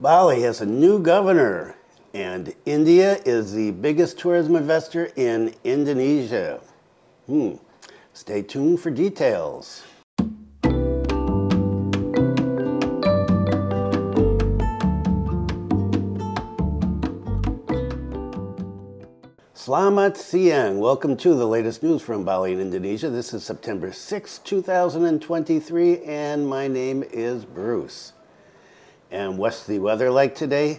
Bali has a new governor, and India is the biggest tourism investor in Indonesia. Stay tuned for details. Selamat siang. Welcome to the latest news from Bali in Indonesia. This is September 6, 2023, and my name is Bruce. And what's the weather like today?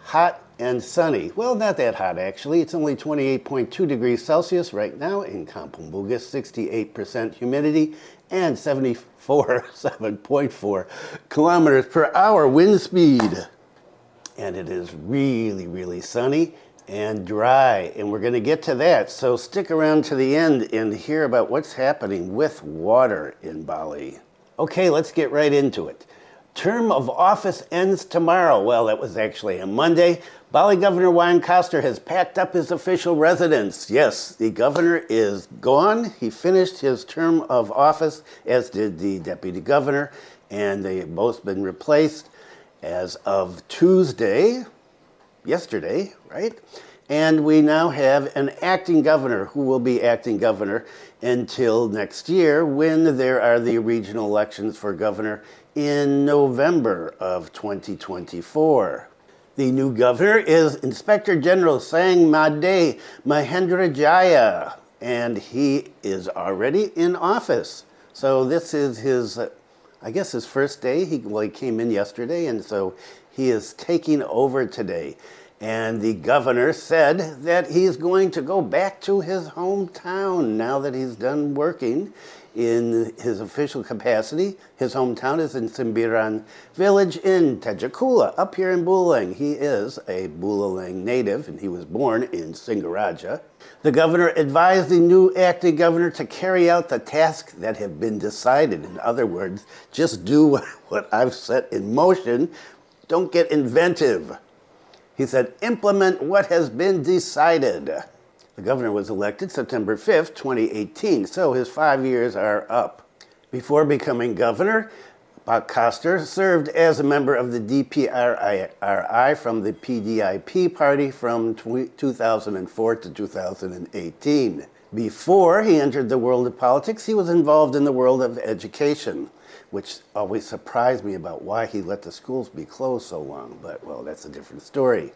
Hot and sunny. Well, not that hot actually. It's only 28.2 degrees Celsius right now in Kampung Bugis, 68% humidity, and 7.4 kilometers per hour wind speed. And it is really, really sunny and dry, and we're going to get to that. So stick around to the end and hear about what's happening with water in Bali. Okay, let's get right into it. Term of office ends tomorrow. Well, that was actually a Monday. Bali Governor Wayan Koster has packed up his official residence. Yes, the governor is gone. He finished his term of office, as did the deputy governor, and they have both been replaced as of Tuesday, yesterday, right? And we now have an acting governor who will be acting governor until next year when there are the regional elections for governor in November of 2024. The new governor is Inspector General Sang Made Mahendra Jaya, and he is already in office. So this is his, I guess his first day. He came in yesterday, and so he is taking over today. And the governor said that he's going to go back to his hometown now that he's done working in his official capacity. His hometown is in Sambirenteng village in Tejakula, up here in Buleleng. He is a Buleleng native, and he was born in Singaraja. The governor advised the new acting governor to carry out the tasks that have been decided. In other words, just do what I've set in motion. Don't get inventive. He said, implement what has been decided. The governor was elected September 5th, 2018, so his 5 years are up. Before becoming governor, Koster served as a member of the DPRI from the PDIP party from 2004 to 2018. Before he entered the world of politics, he was involved in the world of education, which always surprised me about why he let the schools be closed so long. But, well, that's a different story.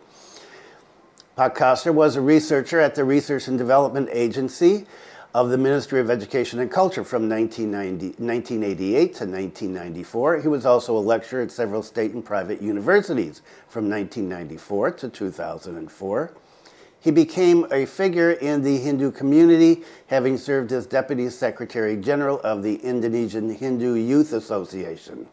Koster was a researcher at the Research and Development Agency of the Ministry of Education and Culture from 1988 to 1994. He was also a lecturer at several state and private universities from 1994 to 2004. He became a figure in the Hindu community, having served as Deputy Secretary General of the Indonesian Hindu Youth Association.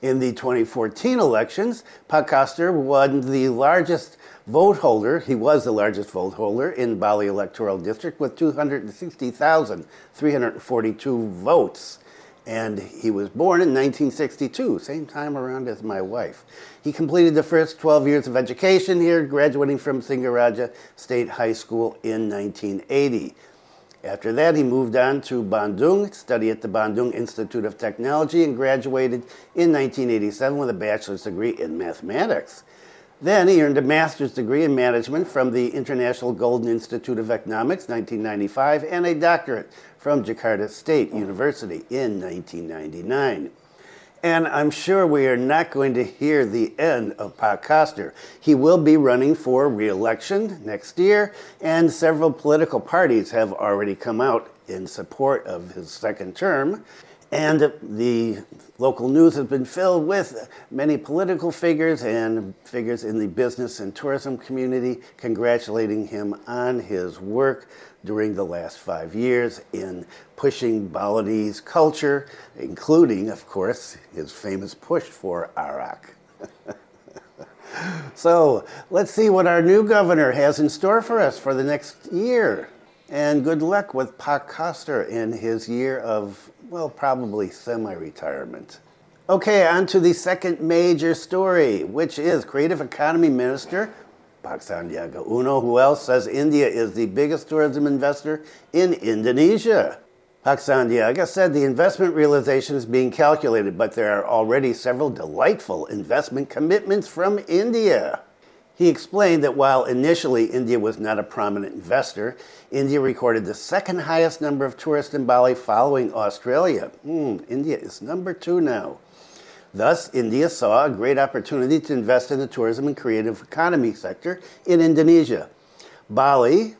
In the 2014 elections, Koster won the largest vote holder. He was the largest vote holder in Bali electoral district with 260,342 votes. And he was born in 1962, same time around as my wife. He completed the first 12 years of education here, graduating from Singaraja State High School in 1980. After that, he moved on to Badung, studied at the Badung Institute of Technology, and graduated in 1987 with a bachelor's degree in mathematics. Then he earned a master's degree in management from the International Golden Institute of Economics, 1995, and a doctorate from Jakarta State University in 1999. And I'm sure we are not going to hear the end of Koster. He will be running for re-election next year, and several political parties have already come out in support of his second term. And the local news has been filled with many political figures and figures in the business and tourism community congratulating him on his work during the last 5 years in pushing Balinese culture, including, of course, his famous push for arak. So let's see what our new governor has in store for us for the next year. And good luck with Koster in his year of, well, probably semi-retirement. Okay, on to the second major story, which is Creative Economy Minister Pak Sandiaga Uno, who else says India is the biggest tourism investor in Indonesia. Paksandiaga said the investment realization is being calculated, but there are already several delightful investment commitments from India. He explained that while initially India was not a prominent investor, India recorded the second highest number of tourists in Bali following Australia. India is number 2 now. Thus, India saw a great opportunity to invest in the tourism and creative economy sector in Indonesia. Bali,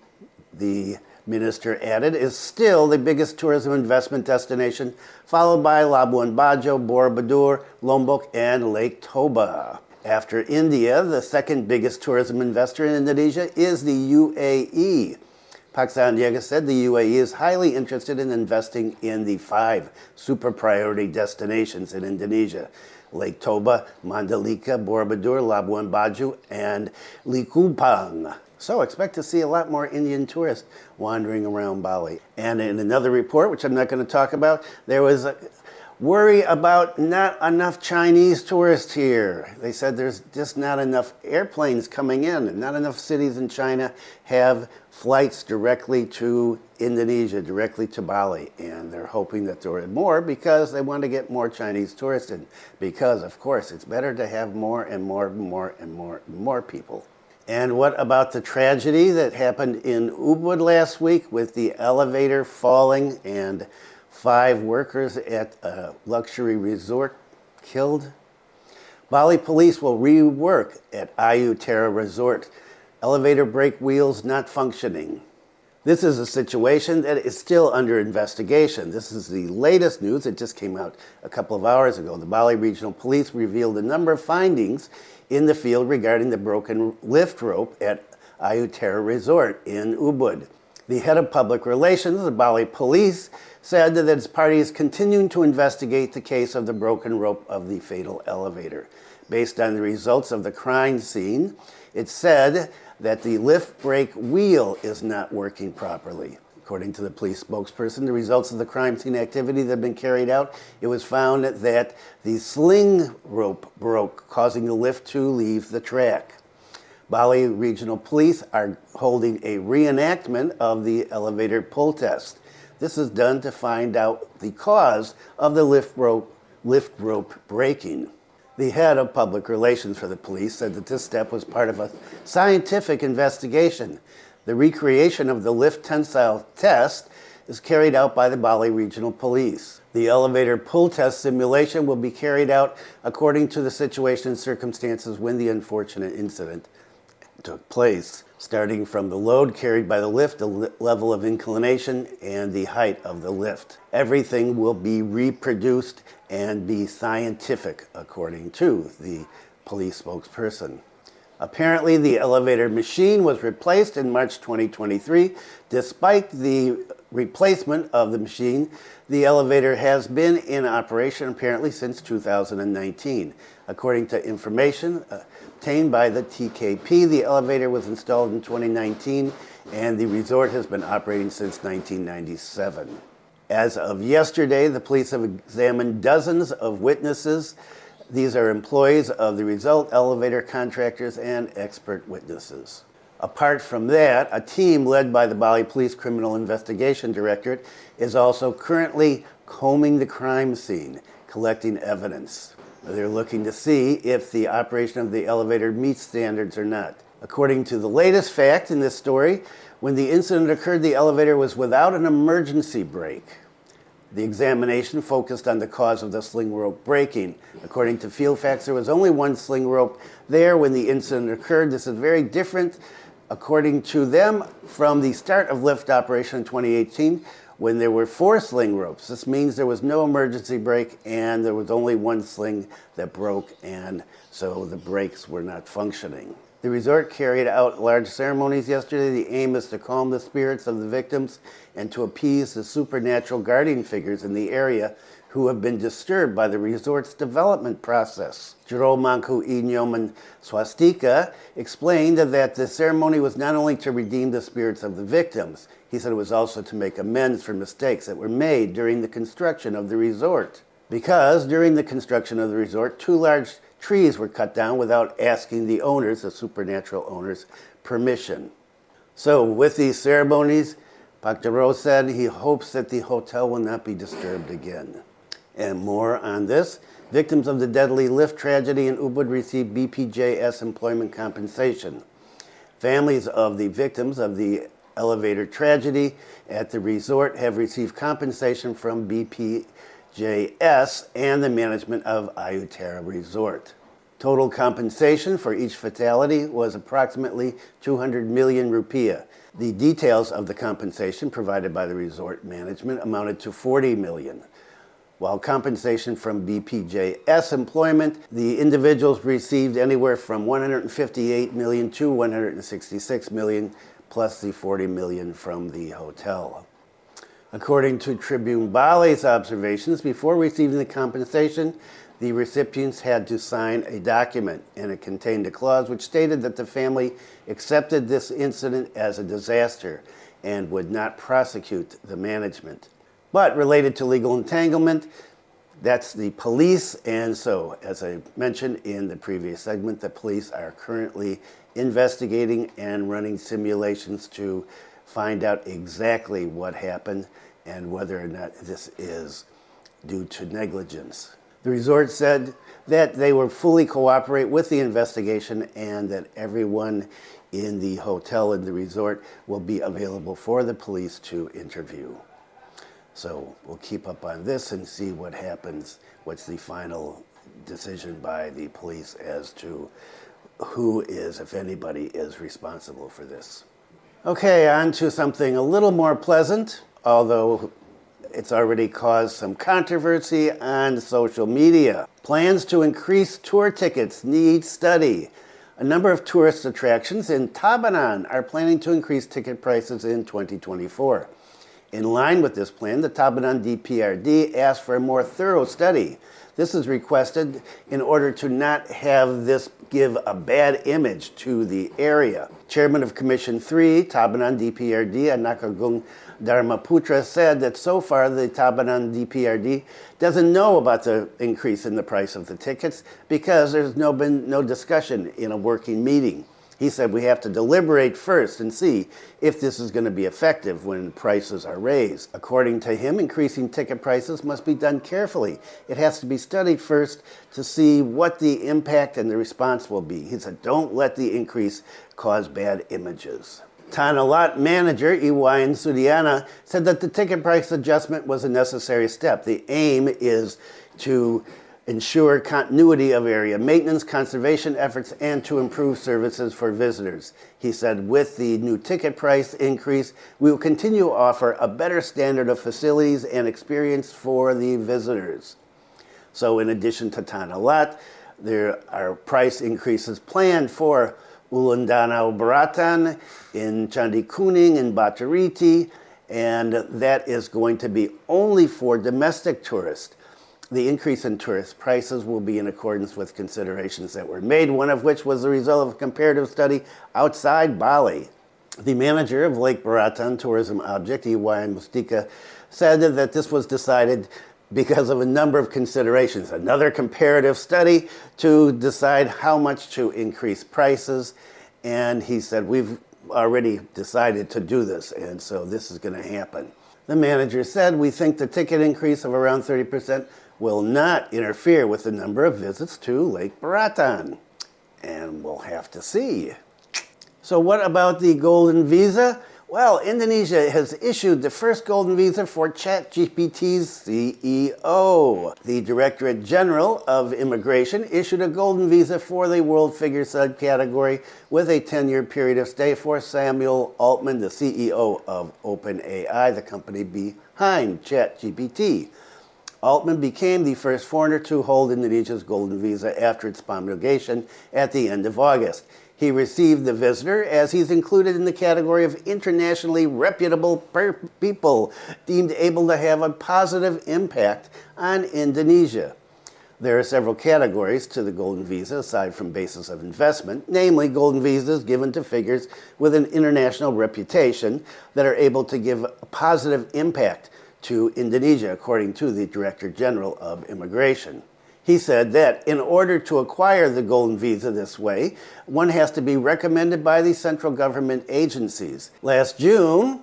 the minister added, is still the biggest tourism investment destination, followed by Labuan Bajo, Borobudur, Lombok, and Lake Toba. After India, the second biggest tourism investor in Indonesia is the UAE. Paksandiaga said the UAE is highly interested in investing in the 5 super priority destinations in Indonesia: Lake Toba, Mandalika, Borobudur, Labuan Bajo, and Likupang. So expect to see a lot more Indian tourists wandering around Bali. And in another report, which I'm not going to talk about, there was a worry about not enough Chinese tourists here. They said there's just not enough airplanes coming in, and not enough cities in China have flights directly to Indonesia, directly to Bali. And they're hoping that there are more because they want to get more Chinese tourists in. Because, of course, it's better to have more and more and more and more and more people. And what about the tragedy that happened in Ubud last week with the elevator falling and 5 workers at a luxury resort killed? Bali Police will rework at Terra Resort. Elevator brake wheels not functioning. This is a situation that is still under investigation. This is the latest news. It just came out a couple of hours ago. The Bali Regional Police revealed a number of findings in the field regarding the broken lift rope at Terra Resort in Ubud. The head of public relations, the Bali Police, said that its party is continuing to investigate the case of the broken rope of the fatal elevator. Based on the results of the crime scene, it said that the lift brake wheel is not working properly. According to the police spokesperson, the results of the crime scene activity that have been carried out, it was found that the sling rope broke, causing the lift to leave the track. Bali Regional Police are holding a reenactment of the elevator pull test. This is done to find out the cause of the lift rope breaking. The head of public relations for the police said that this step was part of a scientific investigation. The recreation of the lift tensile test is carried out by the Bali Regional Police. The elevator pull test simulation will be carried out according to the situation and circumstances when the unfortunate incident took place, starting from the load carried by the lift, the level of inclination, and the height of the lift. Everything will be reproduced and be scientific, according to the police spokesperson. Apparently, the elevator machine was replaced in March 2023. Despite the replacement of the machine, the elevator has been in operation apparently since 2019. According to information obtained by the TKP, the elevator was installed in 2019 and the resort has been operating since 1997. As of yesterday, the police have examined dozens of witnesses. These are employees of the resort, elevator contractors, and expert witnesses. Apart from that, a team led by the Bali Police Criminal Investigation Directorate is also currently combing the crime scene, collecting evidence. They're looking to see if the operation of the elevator meets standards or not. According to the latest fact in this story, when the incident occurred, the elevator was without an emergency brake. The examination focused on the cause of the sling rope breaking. According to field facts, there was only one sling rope there when the incident occurred. This is very different, according to them, from the start of lift operation in 2018 when there were 4 sling ropes. This means there was no emergency brake and there was only one sling that broke, and so the brakes were not functioning. The resort carried out large ceremonies yesterday. The aim is to calm the spirits of the victims and to appease the supernatural guardian figures in the area who have been disturbed by the resort's development process. Jero Mangku Inyoman Swastika explained that the ceremony was not only to redeem the spirits of the victims, he said it was also to make amends for mistakes that were made during the construction of the resort. Because during the construction of the resort, 2 large trees were cut down without asking the owners, the supernatural owners, permission. So with these ceremonies, Pactaro said he hopes that the hotel will not be disturbed again. And more on this. Victims of the deadly lift tragedy in Ubud received BPJS employment compensation. Families of the victims of the elevator tragedy at the resort have received compensation from BPJS and the management of Terra Resort. Total compensation for each fatality was approximately 200 million rupiah. The details of the compensation provided by the resort management amounted to 40 million. While compensation from BPJS employment, the individuals received anywhere from 158 million to 166 million, plus the 40 million from the hotel. According to Tribune Bali's observations, before receiving the compensation, the recipients had to sign a document, and it contained a clause which stated that the family accepted this incident as a disaster and would not prosecute the management. But related to legal entanglement, that's the police. And so, as I mentioned in the previous segment, the police are currently investigating and running simulations to find out exactly what happened and whether or not this is due to negligence. The resort said that they will fully cooperate with the investigation and that everyone in the hotel and the resort will be available for the police to interview. So we'll keep up on this and see what happens. What's the final decision by the police as to who is, if anybody, is responsible for this. Okay, on to something a little more pleasant, although it's already caused some controversy on social media. Plans to increase tour tickets need study. A number of tourist attractions in Tabanan are planning to increase ticket prices in 2024. In line with this plan, the Tabanan DPRD asked for a more thorough study. This is requested in order to not have this give a bad image to the area. Chairman of Commission 3, Tabanan DPRD, Anakagung Dharmaputra, said that so far the Tabanan DPRD doesn't know about the increase in the price of the tickets because there's been no discussion in a working meeting. He said we have to deliberate first and see if this is going to be effective when prices are raised. According to him, increasing ticket prices must be done carefully. It has to be studied first to see what the impact and the response will be. He said, don't let the increase cause bad images. Tanah Lot manager Iwayan Sudiana said that the ticket price adjustment was a necessary step. The aim is to ensure continuity of area maintenance, conservation efforts, and to improve services for visitors. He said, with the new ticket price increase, we will continue to offer a better standard of facilities and experience for the visitors. So in addition to Tanah Lot, there are price increases planned for Ulandanau Baratan, in Candi Kuning, in Batariti, and that is going to be only for domestic tourists. The increase in tourist prices will be in accordance with considerations that were made, one of which was the result of a comparative study outside Bali. The manager of Lake Baratan tourism object, Iwayan Mustika, said that this was decided because of a number of considerations. Another comparative study to decide how much to increase prices, and he said, we've already decided to do this, and so this is going to happen. The manager said, we think the ticket increase of around 30% will not interfere with the number of visits to Lake Baratan. And we'll have to see. So what about the golden visa? Well, Indonesia has issued the first golden visa for ChatGPT's CEO. The Directorate General of Immigration issued a golden visa for the World Figure subcategory with a 10-year period of stay for Samuel Altman, the CEO of OpenAI, the company behind ChatGPT. Altman became the first foreigner to hold Indonesia's golden visa after its promulgation at the end of August. He received the visitor as he's included in the category of internationally reputable people deemed able to have a positive impact on Indonesia. There are several categories to the golden visa aside from basis of investment, namely golden visas given to figures with an international reputation that are able to give a positive impact to Indonesia, according to the Director General of Immigration. He said that in order to acquire the golden visa this way, one has to be recommended by the central government agencies. Last June,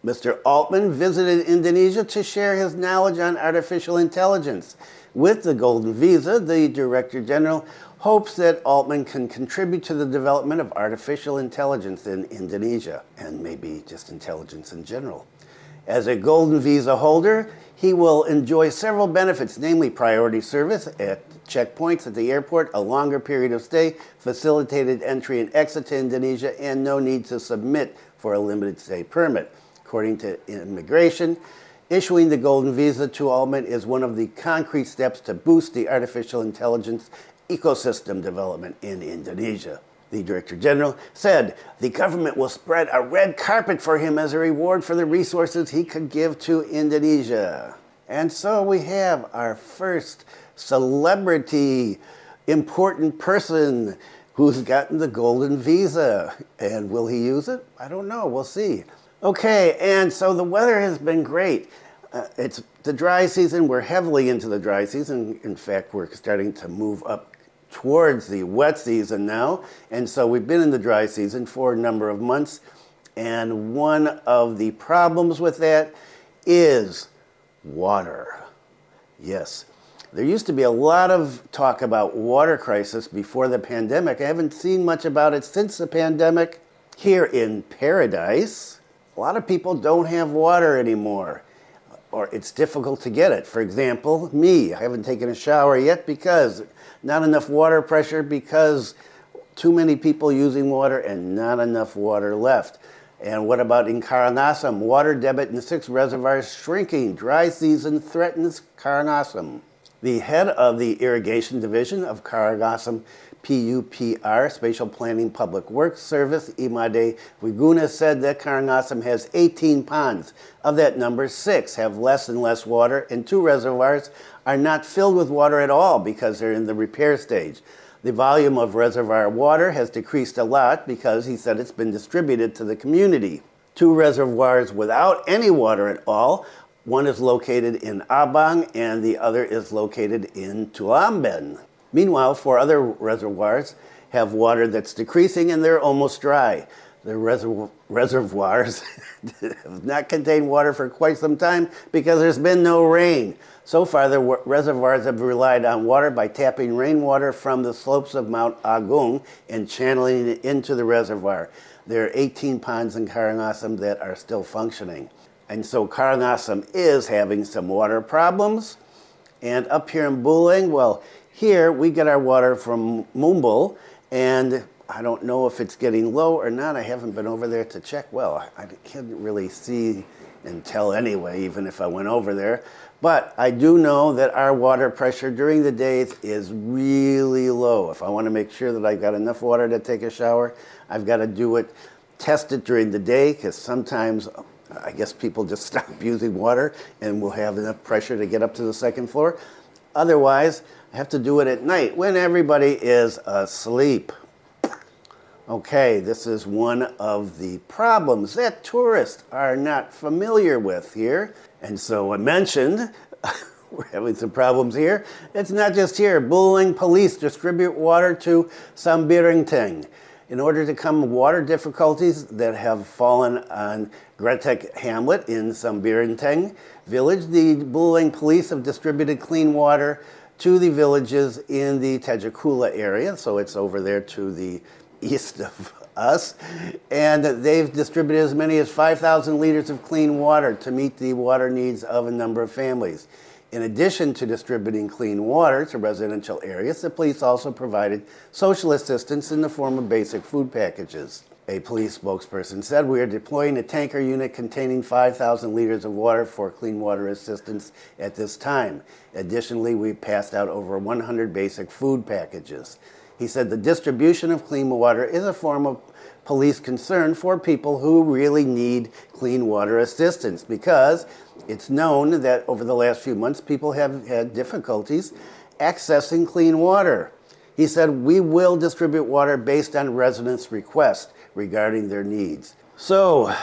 Mr. Altman visited Indonesia to share his knowledge on artificial intelligence. With the Golden Visa, the Director General hopes that Altman can contribute to the development of artificial intelligence in Indonesia, and maybe just intelligence in general. As a Golden Visa holder, he will enjoy several benefits, namely priority service at checkpoints at the airport, a longer period of stay, facilitated entry and exit to Indonesia, and no need to submit for a limited stay permit. According to immigration, issuing the Golden Visa to Altman is one of the concrete steps to boost the artificial intelligence ecosystem development in Indonesia. The Director General said the government will spread a red carpet for him as a reward for the resources he could give to Indonesia. And so we have our first celebrity, important person who's gotten the Golden Visa. And will he use it? I don't know. We'll see. Okay, and so the weather has been great. It's the dry season. We're heavily into the dry season. In fact, we're starting to move up towards the wet season now. And so we've been in the dry season for a number of months. And one of the problems with that is water. Yes. There used to be a lot of talk about water crisis before the pandemic. I haven't seen much about it since the pandemic. Here in Paradise, a lot of people don't have water anymore, or it's difficult to get it. For example, me, I haven't taken a shower yet because not enough water pressure, because too many people using water and not enough water left. And what about in Karangasem? Water debit in 6 reservoirs shrinking. Dry season threatens Karangasem. The head of the Irrigation Division of Karangasem PUPR, Spatial Planning Public Works Service, Imade Wiguna, said that Karangasem has 18 ponds. Of that number, 6 have less and less water, and 2 reservoirs are not filled with water at all because they're in the repair stage. The volume of reservoir water has decreased a lot because he said it's been distributed to the community. 2 reservoirs without any water at all. One is located in Abang and the other is located in Tulamben. Meanwhile, 4 other reservoirs have water that's decreasing and they're almost dry. The reservoirs have not contained water for quite some time because there's been no rain. So far, the reservoirs have relied on water by tapping rainwater from the slopes of Mount Agung and channeling it into the reservoir. There are 18 ponds in Karangasem that are still functioning. And so Karangasem is having some water problems. And up here in Buleleng, well, here we get our water from Mumbul, and I don't know if it's getting low or not. I haven't been over there to check. Well, I can't really see and tell anyway, even if I went over there. But I do know that our water pressure during the days is really low. If I want to make sure that I've got enough water to take a shower, I've got to do it, test it during the day, because sometimes I guess people just stop using water and we'll have enough pressure to get up to the 2nd floor. Otherwise, I have to do it at night when everybody is asleep. Okay, this is one of the problems that tourists are not familiar with here. And so I mentioned we're having some problems here. It's not just here. Bali Police distribute water to Sambirenteng. In order to come water difficulties that have fallen on Gretek Hamlet in Sambirenteng village, the Bali Police have distributed clean water to the villages in the Tejakula area, so it's over there to the east of us, and they've distributed as many as 5,000 liters of clean water to meet the water needs of a number of families. In addition to distributing clean water to residential areas, the police also provided social assistance in the form of basic food packages. A police spokesperson said, "We are deploying a tanker unit containing 5,000 liters of water for clean water assistance at this time. Additionally, we passed out over 100 basic food packages." He said the distribution of clean water is a form of police concern for people who really need clean water assistance, because it's known that over the last few months, people have had difficulties accessing clean water. He said, "We will distribute water based on residents' requests regarding their needs." So,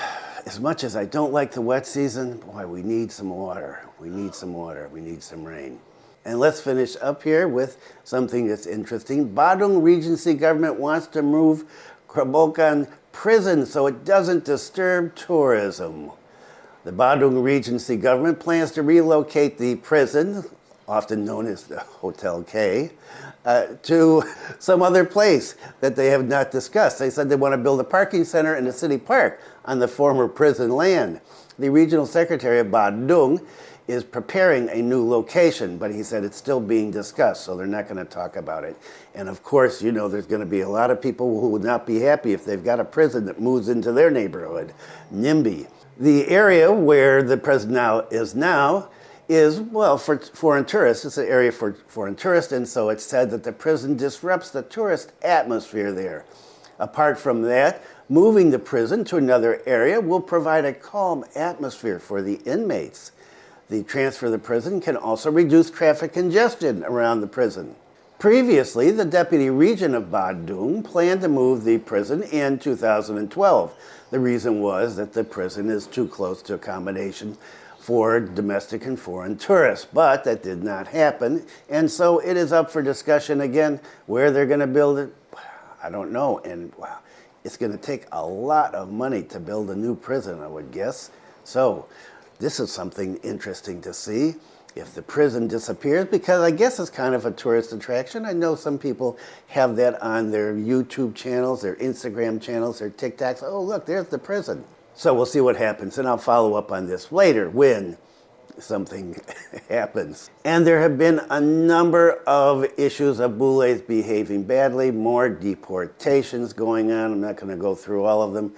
as much as I don't like the wet season, boy, we need some water. We need some water. We need some rain. And let's finish up here with something that's interesting. Badung Regency government wants to move Kerobokan prison so it doesn't disturb tourism. The Badung Regency government plans to relocate the prison, often known as the Hotel K, to some other place that they have not discussed. They said they want to build a parking center in the city park on the former prison land. The regional secretary of Badung is preparing a new location, but he said it's still being discussed, so they're not going to talk about it. And of course, you know, there's going to be a lot of people who would not be happy if they've got a prison that moves into their neighborhood, NIMBY. The area where the prison now is, well, for foreign tourists. It's an area for foreign tourists, and so it's said that the prison disrupts the tourist atmosphere there. Apart from that, moving the prison to another area will provide a calm atmosphere for the inmates. The transfer of the prison can also reduce traffic congestion around the prison. Previously, the deputy regent of Badung planned to move the prison in 2012. The reason was that the prison is too close to accommodation for domestic and foreign tourists, but that did not happen, and so it is up for discussion again. Where they're going to build it, I don't know, and wow, it's going to take a lot of money to build a new prison, I would guess. So this is something interesting to see. If the prison disappears, because I guess it's kind of a tourist attraction. I know some people have that on their YouTube channels, their Instagram channels, their TikToks. Oh, look, there's the prison. So we'll see what happens, and I'll follow up on this later when something happens. And there have been a number of issues of Bules behaving badly, more deportations going on. I'm not going to go through all of them.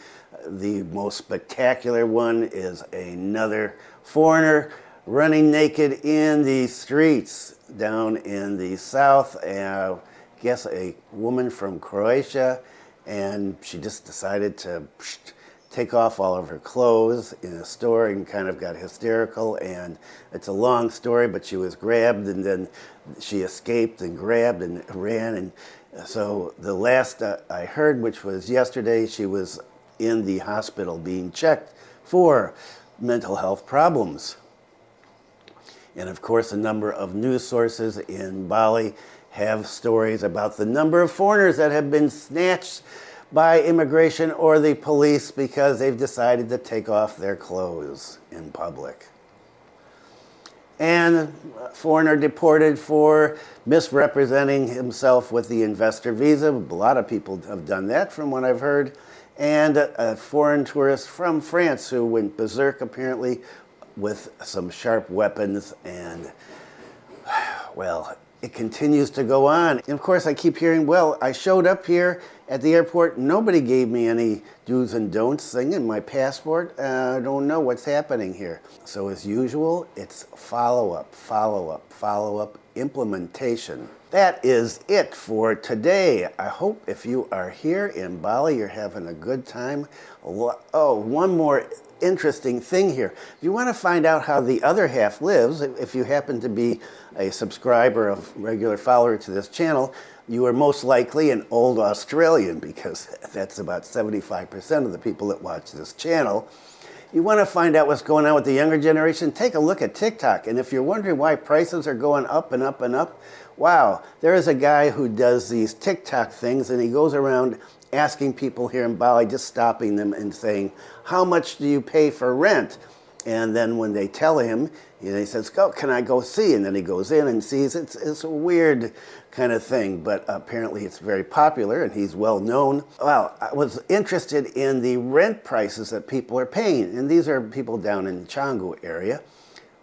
The most spectacular one is another foreigner running naked in the streets down in the south. I guess a woman from Croatia, and she just decided to take off all of her clothes in a store and kind of got hysterical. And it's a long story, but she was grabbed, and then she escaped and grabbed and ran. And so the last I heard, which was yesterday, she was in the hospital being checked for mental health problems. And of course, a number of news sources in Bali have stories about the number of foreigners that have been snatched by immigration or the police because they've decided to take off their clothes in public. And a foreigner deported for misrepresenting himself with the investor visa. A lot of people have done that from what I've heard. And a foreign tourist from France who went berserk apparently with some sharp weapons, and well, it continues to go on. And of course, I keep hearing, well, I showed up here at the airport, nobody gave me any do's and don'ts thing in my passport. I don't know what's happening here. So as usual, it's follow-up, follow-up, follow-up, implementation. That is it for today. I hope if you are here in Bali, you're having a good time. Oh, one more interesting thing here. If you want to find out how the other half lives, if you happen to be a subscriber, a regular follower to this channel, you are most likely an old Australian, because that's about 75% of the people that watch this channel. You want to find out what's going on with the younger generation, take a look at TikTok. And if you're wondering why prices are going up and up and up, wow, there is a guy who does these TikTok things, and he goes around asking people here in Bali, just stopping them and saying, how much do you pay for rent? And then when they tell him, he says, oh, can I go see? And then he goes in and sees. It's a weird kind of thing, but apparently it's very popular and he's well known. Well, I was interested in the rent prices that people are paying, and these are people down in the Canggu area.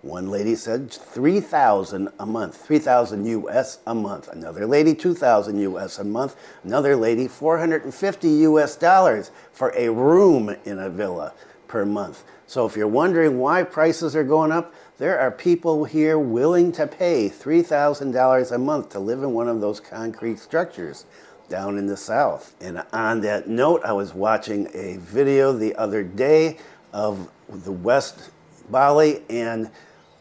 One lady said $3,000 a month, 3,000 US a month. Another lady, 2,000 US a month. Another lady, 450 US dollars for a room in a villa per month. So if you're wondering why prices are going up, there are people here willing to pay $3,000 a month to live in one of those concrete structures down in the south. And on that note, I was watching a video the other day of the West Bali, and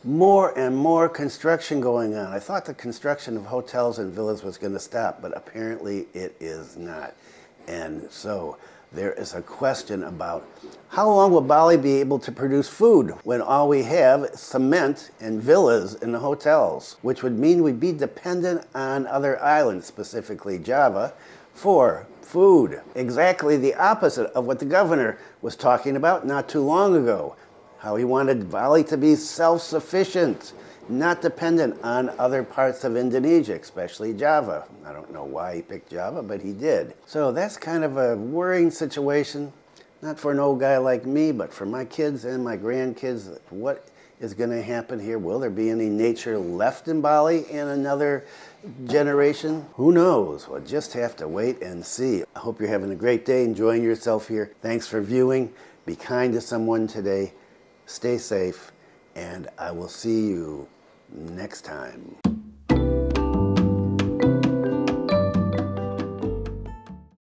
more construction going on. I thought the construction of hotels and villas was going to stop, but apparently it is not. And so there is a question about how long will Bali be able to produce food when all we have is cement and villas in the hotels, which would mean we'd be dependent on other islands, specifically Java, for food. Exactly the opposite of what the governor was talking about not too long ago. how he wanted Bali to be self-sufficient, not dependent on other parts of Indonesia, especially Java. I don't know why he picked Java, but he did. So that's kind of a worrying situation, not for an old guy like me, but for my kids and my grandkids. What is going to happen here? Will there be any nature left in Bali in another generation? Who knows? We'll just have to wait and see. I hope you're having a great day, enjoying yourself here. Thanks for viewing. Be kind to someone today. Stay safe, and I will see you next time.